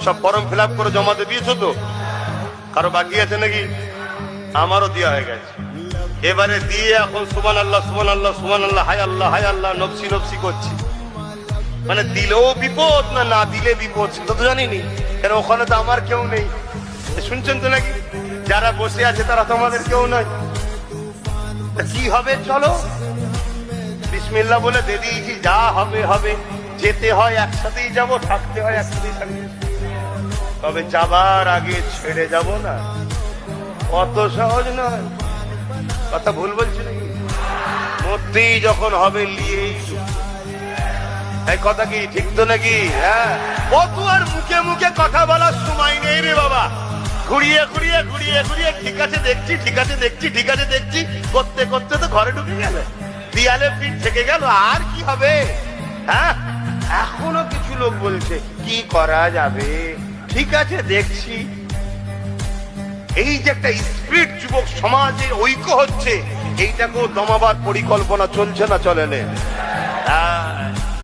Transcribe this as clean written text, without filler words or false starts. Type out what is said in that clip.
সব form fill up করে জমাতে দিয়েছো তো? কারো বাকি আছে নাকি? আমারও দেওয়া হয়ে গেছে। এবারে দিয়ে এখন সুবহানাল্লাহ সুবহানাল্লাহ সুবহানাল্লাহ হায় আল্লাহ হায় আল্লাহ নফসি নফসি করছি। মানে দিলেও বিপদ, না না দিলে বিপদ, সেটা তো জানিনি। কেন ওখানে তো আমার কেউ নেই। শুনছেন তো নাকি? যারা বসে আছে তারা তো আমাদের কেউ নয়। কি হবে? চলো বিসমিল্লাহ বলে দিয়ে দিয়েছি, যা হবে হবে। যেতে হয় একসাথেই যাব, থাকতে হয় একসাথেই থাকবে। তবে যাবার আগে ছেড়ে যাব না, অত সহজ নয়। কথা ভুল বলছি নাকি? মধ্যেই যখন হবে নিয়েই এই কথা কি ঠিক তো নাকি? হ্যাঁ, কত আর মুখে মুখে কথা বলার সময় নেই রে বাবা। ঘুরিয়ে ঘুরিয়ে ঘুরিয়ে ঘুরিয়ে ঠিক আছে দেখছি, ঠিক আছে দেখছি, ঠিক আছে দেখছি করতে করতে তো ঘরে ঢুকে গেল, দিয়ালে পিঠ থেকে গেল। আর কি হবে? হ্যাঁ, এখনো কিছু লোক বলছে কি করা যাবে, ঠিক আছে দেখছি। এই যে একটা স্পিরিট যুবক সমাজে ঐক্য হচ্ছে, এইটাকেও দমাবার পরিকল্পনা চলছে না চলে না?